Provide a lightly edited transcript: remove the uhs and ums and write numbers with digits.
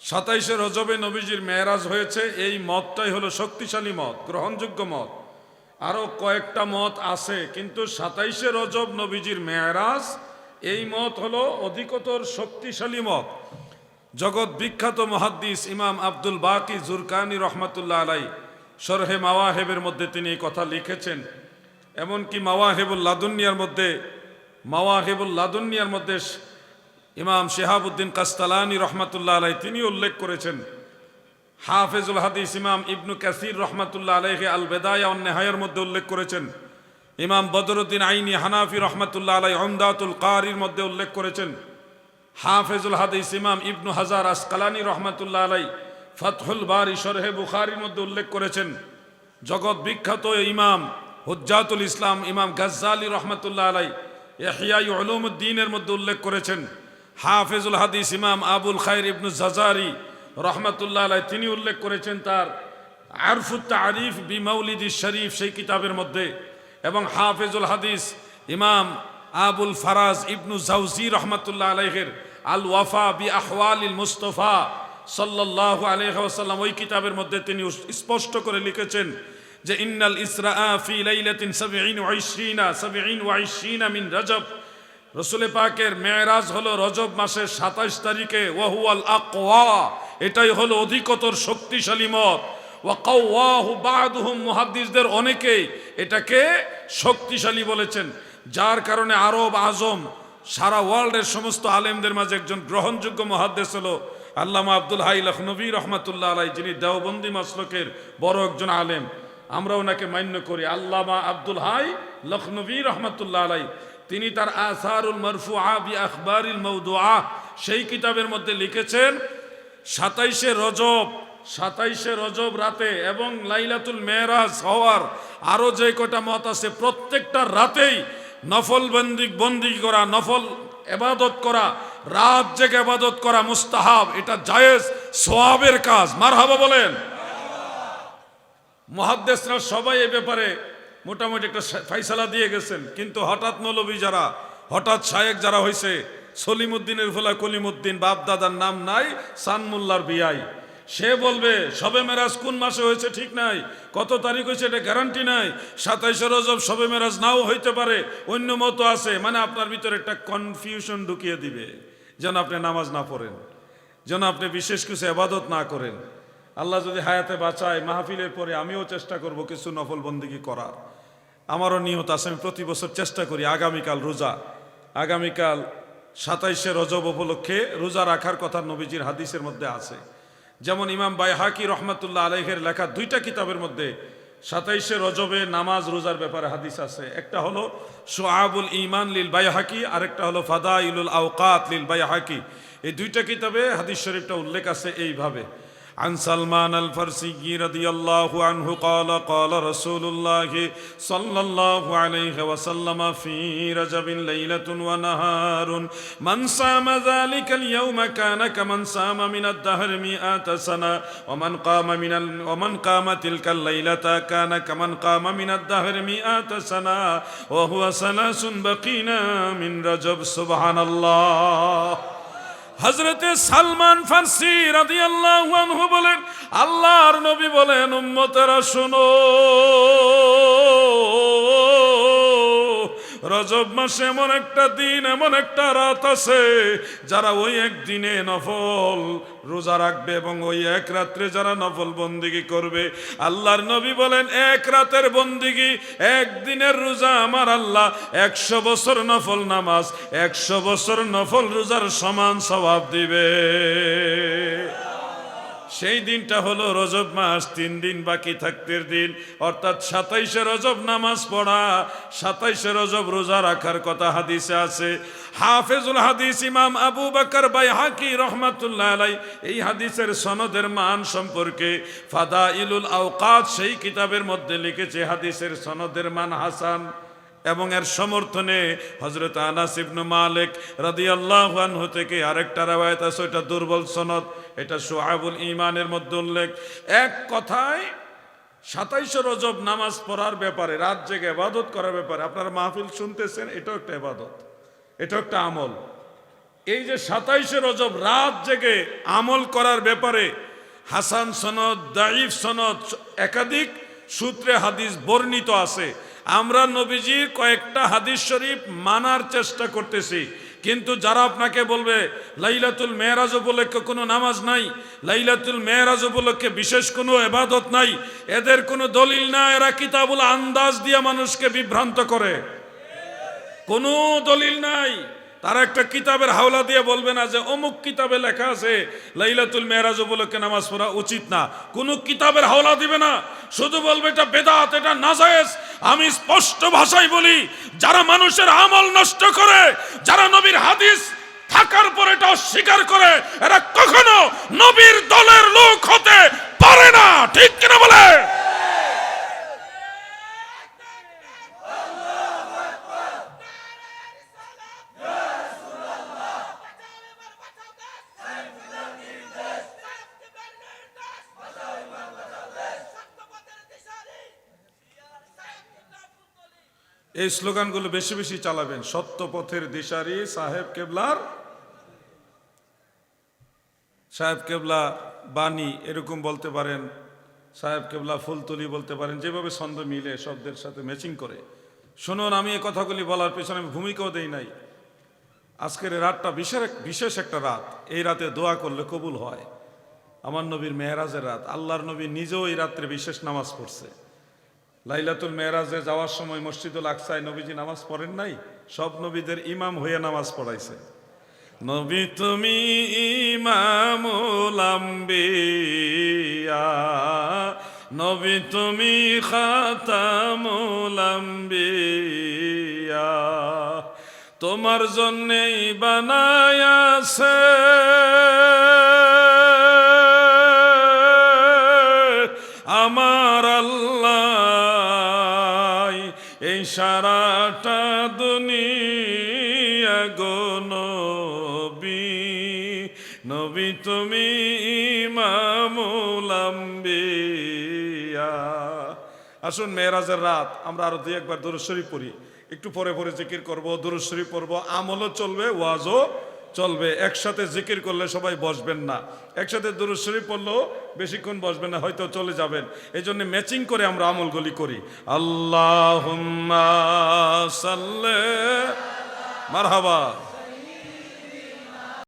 27শে রজবে নবীজির মেরাজ হয়েছে, এই মতটাই হলো শক্তিশালী মত, গ্রহণযোগ্য মত। আরও কয়েকটা মত আছে, কিন্তু 27শে রজব নবীজির মেরাজ, এই মত হলো অধিকতর শক্তিশালী মত। জগৎ বিখ্যাত মুহাদ্দিস ইমাম আব্দুল বাকি জুরকানি রহমাতুল্লাহ আলাই শরহে মাওয়াহেবের মধ্যে তিনি এই কথা লিখেছেন। এমনকি মাওয়াহেবুল লাদুনিয়ার মধ্যে ইমাম শিহাবুদ্দিন কাস্তালানি রহমাতুল্লাহ আলাই তিনি উল্লেখ করেছেন। হাফেজুল হাদিস ইমাম ইবনু কাসির রহমাতুল্লাহ আলাইহি আল বেদায়া ওয়ান নেহায়ার মধ্যে উল্লেখ করেছেন। ইমাম বদরুদ্দিন আইনি হানাফি রহমাতুল্লাহ আলাই উমদাতুল কারির মধ্যে উল্লেখ করেছেন। হাফেজুল হাদিস ইমাম ইবনু হাজার আসকালানি রহমাতুল্লাহ আলাই ফাতহুল বারি শরহে বুখারীর মধ্যে উল্লেখ করেছেন। জগৎ বিখ্যাত ইমাম হুজ্জাতুল ইসলাম ইমাম গাজ্জালি রহমাতুল্লাহ আলাই ইহয়া উলুমুদ্দিনের মধ্যে উল্লেখ করেছেন। হাফেজুল হাদিস ইমাম আবুল খায়র ইবনু জাজারি রহমাতুল্লাহ আলাই তিনি উল্লেখ করেছেন তার আরফুত তারিফ বি মাউলিদিশ শরীফ সেই কিতাবের মধ্যে। এবং হাফেজুল হাদিস ইমাম আবুল ফারাজ ইবনু জাউজি রহমাতুল্লাহ আলাইহির আল ওয়াফা বি আহওয়ালিল মুস্তাফা সাল্লাল্লাহু আলাইহি ওয়াসাল্লাম ওই কিতাবের মধ্যে তিনি স্পষ্ট করে লিখেছেন যে ইন্নাল ইসরা ফি লাইলাতিন 27 মিন রজব, রসুল পাকের মেরাজ হলো রজব মাসের 27 তারিখে। ওয়াহুয়াল আকওয়া, এটাই হলো অধিকতর শক্তিশালী মত। ওয়া কাওয়াহু বা'দুহুম, মুহাদ্দিসদের অনেকেই এটাকে শক্তিশালী বলেছেন, যার কারণে আরব আজম সারা ওয়ার্ল্ডের সমস্ত আলেমদের মাঝে একজন গ্রহণযোগ্য মুহাদ্দিস হলো আল্লামা আব্দুল হাই লখনবী রহমাতুল্লাহ আলাই, যিনি দেওবন্দি মাসলকের বড় একজন আলেম। আমরা ওনাকে মান্য করি। আল্লামা আব্দুল হাই লখনবী রহমাতুল্লাহ আলাই তিনি তার আসারুল মারফুআ বি আখবারিল মাওদুআ সেই কিতাবের মধ্যে লিখেছেন 27শে রজব রাতে এবং লাইলাতুল মেরাজ হওয়ার আরো যে কটা মত আছে, প্রত্যেকটা রাতেই নফল বন্দি করা, নফল ইবাদত করা, রাত জেগে ইবাদত করা মুস্তাহাব, এটা জায়েজ সওয়াবের কাজ। মারহাবা বলেন। মুহাদ্দিসরা সবাই এই ব্যাপারে মোটামুটি একটা ফাইসালা দিয়ে গেছেন, কিন্তু হঠাৎ মৌলবী যারা, হঠাৎ শায়েক যারা হয়েছে, সলিমুদ্দিনের ফোলা কলিমুদ্দিন, বাপ দাদার নাম নাই, সানমুল্লার বিয়াই, সে বলবে শবে মেরাজ কোন মাসে হয়েছে ঠিক নাই, কত তারিখ হয়েছে এটা গ্যারান্টি নাই, 27শে রজব শবে মেরাজ নাও হইতে পারে, অন্য মতো আছে। মানে আপনার ভিতরে একটা কনফিউশন ঢুকিয়ে দিবে, যেন আপনি নামাজ না পড়েন, যেন আপনি বিশেষ কিছু ইবাদত না করেন। আল্লাহ যদি হায়াতে বাঁচায়, মাহফিলের পরে আমিও চেষ্টা করব কিছু নফল বন্দেগী করার। আমারও নিয়ত আছে, আমি প্রতি বছর চেষ্টা করি। আগামীকাল 27শে রজব উপলক্ষে রোজা রাখার কথা নবীজির হাদিসের মধ্যে আছে। যেমন ইমাম বাইহাকি রহমাতুল্লাহ আলাইহির লেখা 2টা কিতাবের মধ্যে 27শে রজবে নামাজ রোজার ব্যাপারে হাদিস আছে। একটা হলো শুআবুল ঈমান লিল বাইহাকি, আরেকটা হলো ফাদাইলুল আওকাত লিল বাইহাকি। এই 2টা কিতাবে হাদিস শরীফটা উল্লেখ আছে এইভাবে। عن سلمان الفارسي رضي الله عنه قال قال رسول الله صلى الله عليه وسلم في رجب ليلة ونهار من صام ذلك اليوم كان كمن صام من الدهر 100 سنة ومن قام تلك الليلة كان كمن قام من الدهر 100 سنة وهو 3 بقينا من رجب سبحان الله। হযরতে সালমান ফারসি রাদিয়াল্লাহু আনহু বলেন, আল্লাহর নবী বলেন, উম্মতেরা শোনো, রজব মাসে এমন একটা দিন, এমন একটা রাত আছে, যারা ওই একদিনে নফল রোজা রাখবে এবং ওই এক রাত্রে যারা নফল বন্দিগি করবে, আল্লাহর নবী বলেন এক রাতের বন্দিগি, একদিনের রোজা আমার আল্লাহ 100 বছর নফল নামাজ, 100 বছর নফল রোজার সমান সওয়াব দিবে। সেই দিনটা হলো রজব মাস 3 দিন বাকি থাকতের দিন, অর্থাৎ 27শে রজব নামাজ পড়া, 27শে রজব রোজা রাখার কথা হাদিসে আছে। হাফেজুল হাদিস ইমাম আবু বকর বাইহাকি রহমাতুল্লাহ আলাই এই হাদিসের সনদের মান সম্পর্কে ফাদাইলুল আওকাত সেই কিতাবের মধ্যে লিখেছে হাদিসের সনদের মান হাসান। এবং এর সমর্থনে হযরত আনাস ইবনে মালিক রাদিয়াল্লাহু আনহু থেকে আরেকটা রওয়ায়াত আছে, এটা দুর্বল সনদ, এটা শুআবুল ঈমানের মধ্যে উল্লেখ। এক কথায় 27শে রজব নামাজ পড়ার ব্যাপারে, রাত জেগে ইবাদত করার ব্যাপারে, আপনারা মাহফিল শুনতেছেন, এটাও একটা ইবাদত, এটাও একটা আমল। এই যে 27শে রজব রাত জেগে আমল করার ব্যাপারে হাসান সনদ, দাইফ সনদ একাধিক সূত্রে হাদিস বর্ণিত আছে। আমরা নবীজির কয়েকটা হাদিস শরীফ মানার চেষ্টা করতেছি, কিন্তু যারা আপনাকে বলবে লাইলাতুল মেরাজ উপলক্ষে কোনো নামাজ নাই, লাইলাতুল মেরাজ উপলক্ষে বিশেষ কোনো ইবাদত নাই, এদের কোনো দলিল না, এরা কিতাবুল আন্দাজ দিয়ে মানুষকে বিভ্রান্ত করে, কোনো দলিল নাই। তারা একটা কিতাবের হাওলা দিয়ে বলবে না যে অমুক কিতাবে লেখা আছে লাইলাতুল মেরাজ উপলক্ষে নামাজ পড়া উচিত না, কোনো কিতাবের হাওলা দিবে না, শুধু বলবে এটা বেদাত, এটা নাজায়েজ। আমি স্পষ্ট ভাষায় বলি, যারা মানুষের আমল নষ্ট করে, যারা নবীর হাদিস থাকার পর এটা অস্বীকার করে, এরা কখনো নবীর দলের লোক হতে পারে না। ঠিক কিনা বলে? এই স্লোগানগুলো বেশি বেশি চালাবেন। সত্য পথের দিশারি সাহেব কেবলার, সাহেব কেবলা বাণী এরকম বলতে পারেন, সাহেব কেবলা ফুলতলি বলতে পারেন, যেভাবে ছন্দ মিলে শব্দের সাথে ম্যাচিং করে। শুনুন, আমি এই কথাগুলি বলার পেছনে আমি ভূমিকাও দেই নাই। আজকের এই রাতটা বিশেষ একটা রাত। এই রাতে দোয়া করলে কবুল হয়। আমার নবীর মেহরাজের রাত, আল্লাহর নবী নিজেও এই রাত্রে বিশেষ নামাজ পড়ছে। লাইলাতুল মেরাজে যাওয়ার সময় মসজিদুল আকসায় নবীজি নামাজ পড়েন নাই? সব নবীদের ইমাম হয়ে নামাজ পড়াইছে। নবী তুমি ইমামুল আম্বিয়া, নবী তুমি খাতামুল আম্বিয়া, তোমার জন্যই বানায়াছে আমার আল্লাহ এই সারাটা দুনিয়া গো নবী, নবী তুমি ইমামুল আম্বিয়া। আসুন মেরাজের রাত আমরা আরো দুই একবার দুরূদ শরীফ পড়ি, একটু পরে পরে জিকির করব, দুরূদ শরীফ পড়ব, আমলও চলবে, ওয়াজও চলবে। একসাথে জিকির করলে সবাই বসবেন না, একসাথে দুরূদ শরীফ পড়লেও বেশিক্ষণ বসবেন না, হয়তো চলে যাবেন। এই জন্য ম্যাচিং করে আমরা আমলগুলি করি। আল্লাহুম্মা সাল্লি মারহাবা।